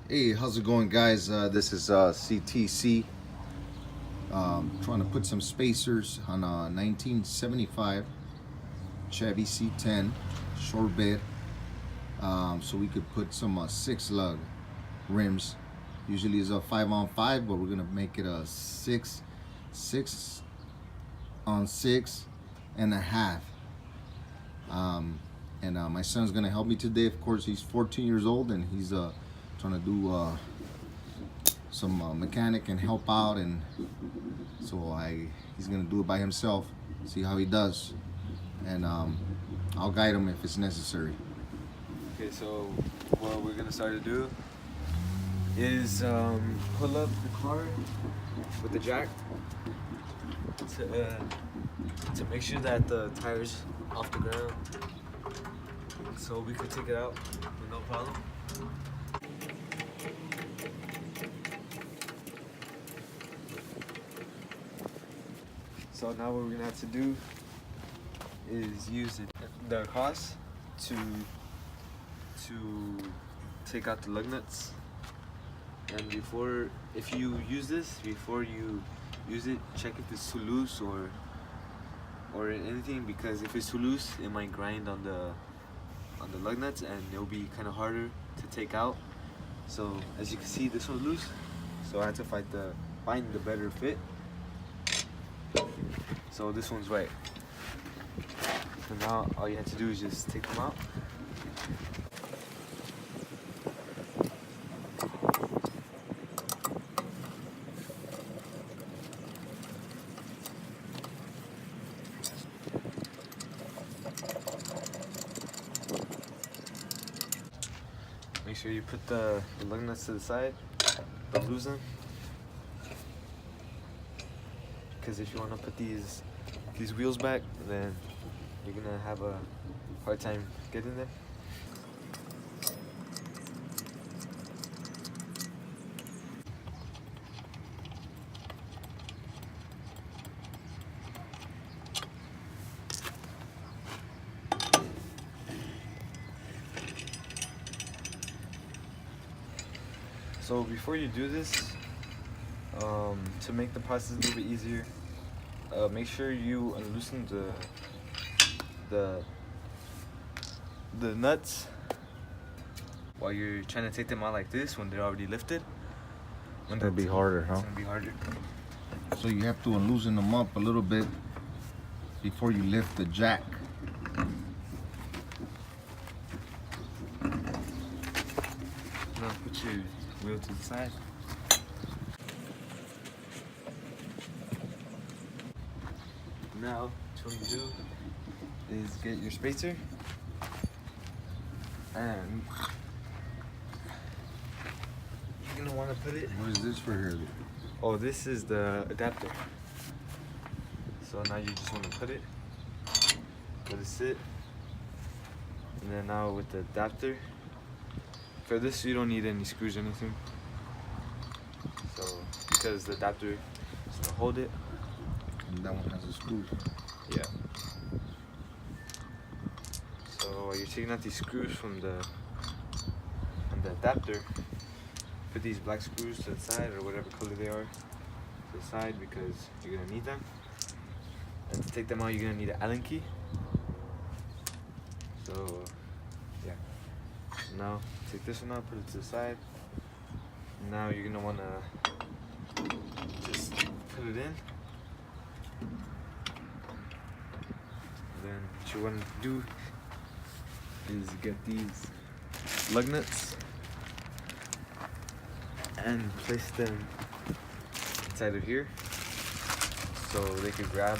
Hey, how's it going, guys? This is CTC. Trying to put some spacers on a 1975 Chevy C10 short bed, so we could put some 6 lug rims. Usually it's a 5-on-5, but we're gonna make it a 6-on-6.5. My son's gonna help me today. Of course, he's 14 years old and he's trying to do some mechanic and help out, and so he's gonna do it by himself, see how he does, and I'll guide him if it's necessary. Okay, so what we're gonna start to do is pull up the car with the jack to make sure that the tire's off the ground, so we could take it out with no problem. So now what we're gonna have to do is use the cross to take out the lug nuts. And if you use this, before you use it, check if it's too loose or anything, because if it's too loose, it might grind on the lug nuts and it'll be kind of harder to take out. So as you can see, this one's loose, so I had to find the better fit. So this one's right. So now all you have to do is just take them out. Make sure you put the lug nuts to the side, don't lose them. Because if you want to put these wheels back, then you're gonna have a hard time getting them. So before you do this, to make the process a little bit easier, make sure you unloosen the nuts while you're trying to take them out like this when they're already lifted. It's gonna be harder, huh? It's gonna be harder. So you have to loosen them up a little bit before you lift the jack. Now put your wheel to the side. Now, what you want to do is get your spacer, and you're gonna want to put it. What is this for here? Oh, this is the adapter. So now you just want to put it, let it sit, and then now with the adapter. For this, you don't need any screws or anything. So because the adapter is gonna hold it. And that one has a screw. Yeah. So you're taking out these screws from the adapter. Put these black screws to the side, or whatever color they are, to the side, because you're gonna need them. And to take them out, you're gonna need an Allen key. So yeah. Now take this one out, put it to the side. Now you're gonna wanna just put it in. Then what you want to do is get these lug nuts and place them inside of here so they can grab.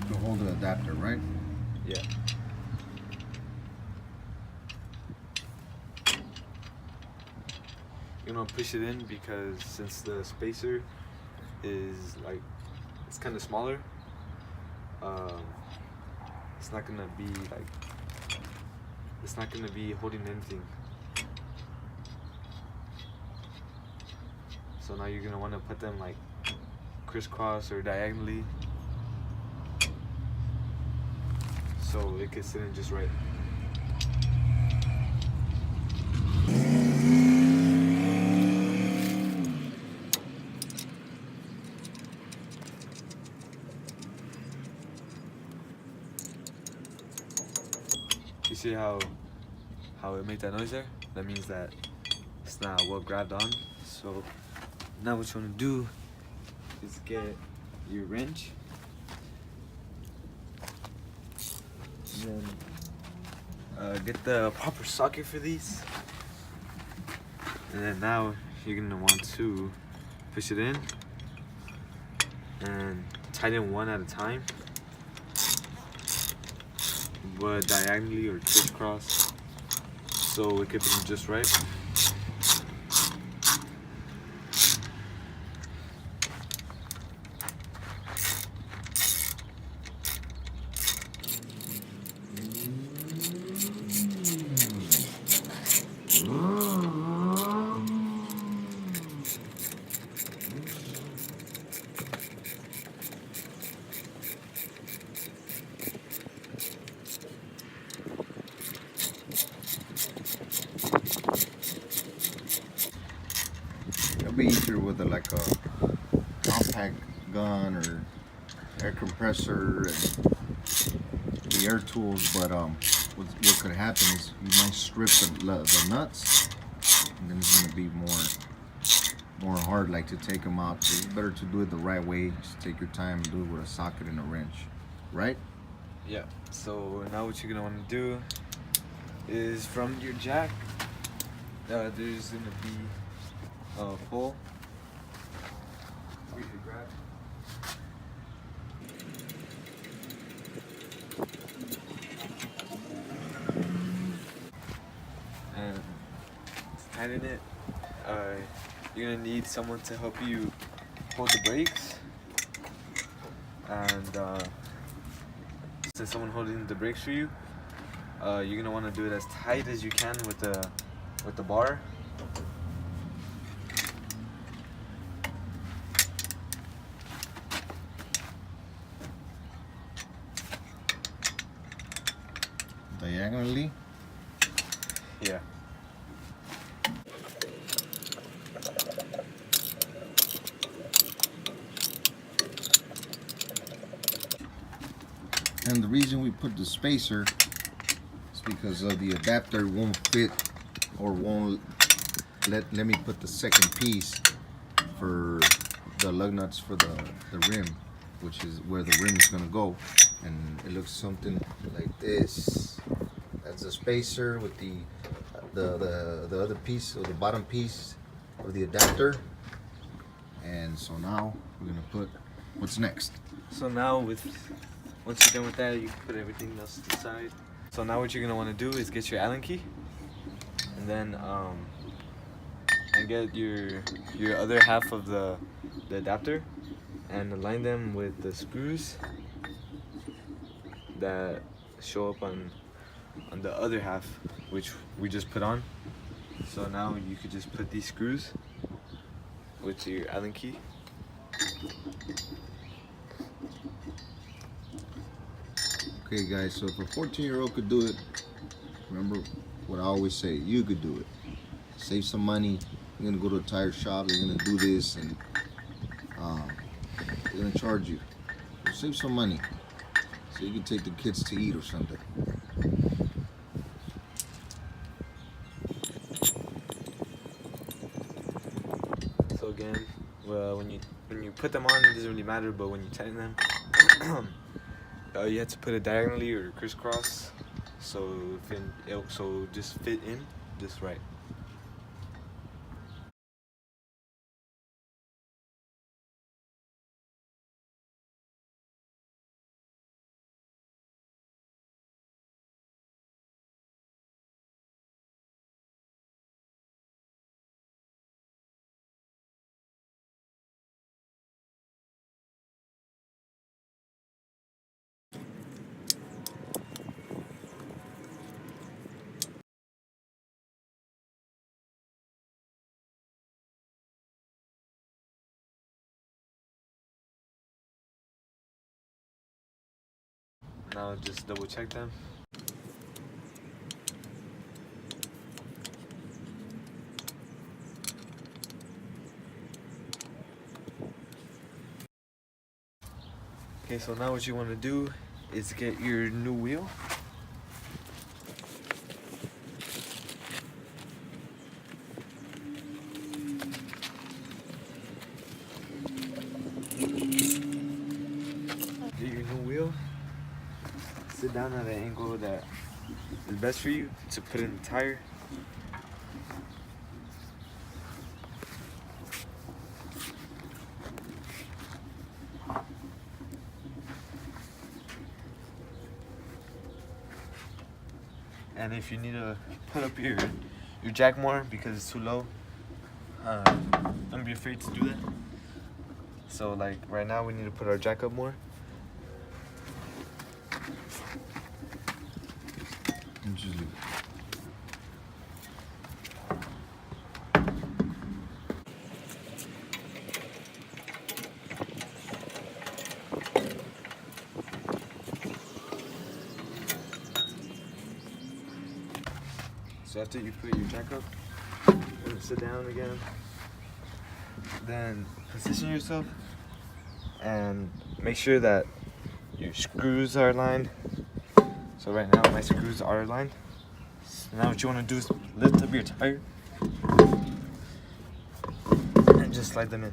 To hold the adapter, right? Yeah. You want to push it in because since the spacer is like, it's kind of smaller, it's not gonna be like, it's not gonna be holding anything. So now you're gonna want to put them like crisscross or diagonally, so it can sit in just right. see how it made that noise there? That means that it's not well grabbed on. So now what you want to do is get your wrench, and then get the proper socket for these, and then now you're gonna want to push it in and tighten one at a time, but diagonally or crisscross, so it could be just right. It'll be easier with like a compact gun or air compressor and the air tools, but what could happen is you might strip the nuts, and then it's gonna be more hard, like, to take them out. So it's better to do it the right way. Just take your time and do it with a socket and a wrench, right? Yeah. So now what you're gonna want to do is from your jack, there's gonna be a hole for you to grab. And to tighten it, you're gonna need someone to help you hold the brakes. And since someone holding the brakes for you, you're gonna want to do it as tight as you can with the bar. Diagonally. Yeah. And the reason we put the spacer is because of the adapter won't fit, or won't let me put the second piece for the lug nuts for the rim, which is where the rim is gonna go. And it looks something like this. That's the spacer with the other piece, or the bottom piece of the adapter. And so now we're gonna put, what's next? So now once you're done with that, you can put everything else to the side. So now what you're gonna want to do is get your Allen key, and then and get your other half of the adapter, and align them with the screws that show up on the other half, which we just put on. So now you could just put these screws with your Allen key. Okay guys, so if a 14-year-old could do it, remember what I always say, you could do it. Save some money. You're gonna go to a tire shop, you're gonna do this, and they're gonna charge you. So save some money so you can take the kids to eat or something. So again, well, when you put them on, it doesn't really matter, but when you tighten them, you have to put it diagonally or crisscross, so so just fit in just right. Now just double check them. Okay, so now what you want to do is get your new wheel. down at an angle that is best for you to put in the tire. And if you need to put up your jack more because it's too low, don't be afraid to do that. So like right now we need to put our jack up more. And just leave it. So after you put your jack up, you're gonna sit down again. Then position yourself and make sure that your screws are aligned. So right now my screws are aligned. So now what you want to do is lift up your tire and just slide them in.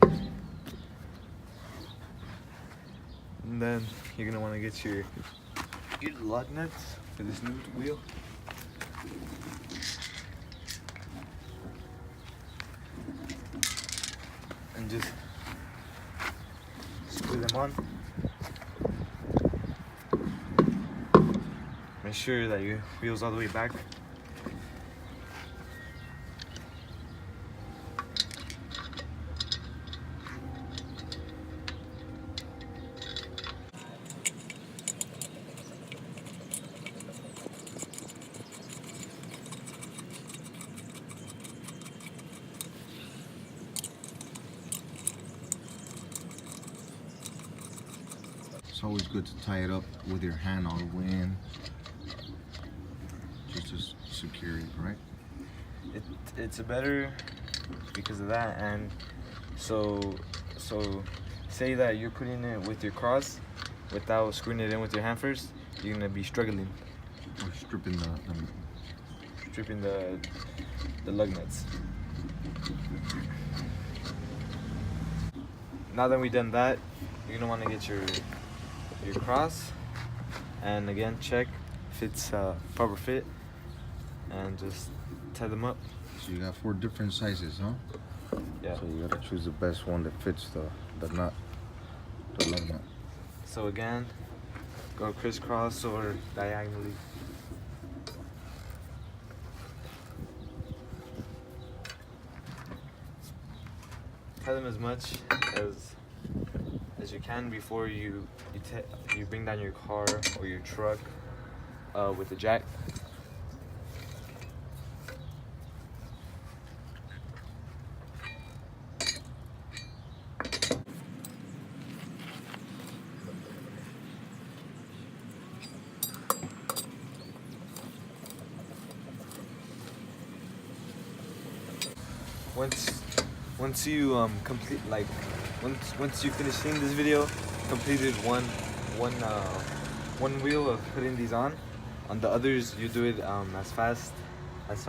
And then you're gonna want to get your lug nuts for this new wheel. And just screw them on. Make sure that your wheel's all the way back. It's always good to tie it up with your hand all the way in, just to secure it, right? It's better because of that. And so say that you're putting it with your cross without screwing it in with your hand first, you're gonna be struggling. Or stripping the lug nuts. Now that we've done that, you're gonna want to get your cross, and again check if it's proper fit, and just tie them up. So you got 4 different sizes, huh? Yeah. So you gotta choose the best one that fits the nut, the lug nut. So again, go crisscross or diagonally. Tie them as much as you can before you bring down your car or your truck with the jack. Once you complete, like once you finish seeing this video, completed one wheel of putting these on the others, you do it as fast as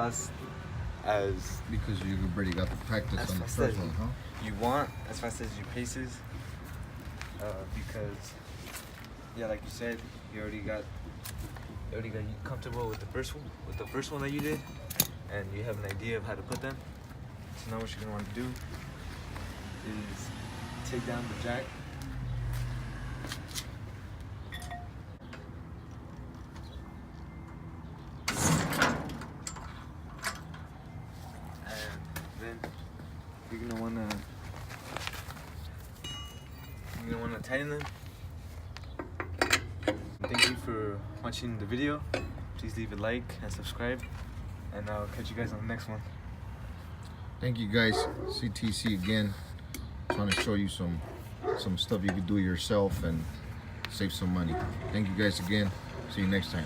Because you already got the practice on the first one, huh? you want, as fast as your paces, because yeah, like you said, you already got comfortable with the first one that you did, and you have an idea of how to put them. So now what you're gonna want to do is take down the jack. And then you're gonna wanna tighten them. Thank you for watching the video. Please leave a like and subscribe, and I'll catch you guys on the next one. Thank you guys. CTC again, trying to show you some stuff you can do yourself and save some money. Thank you guys again. See you next time.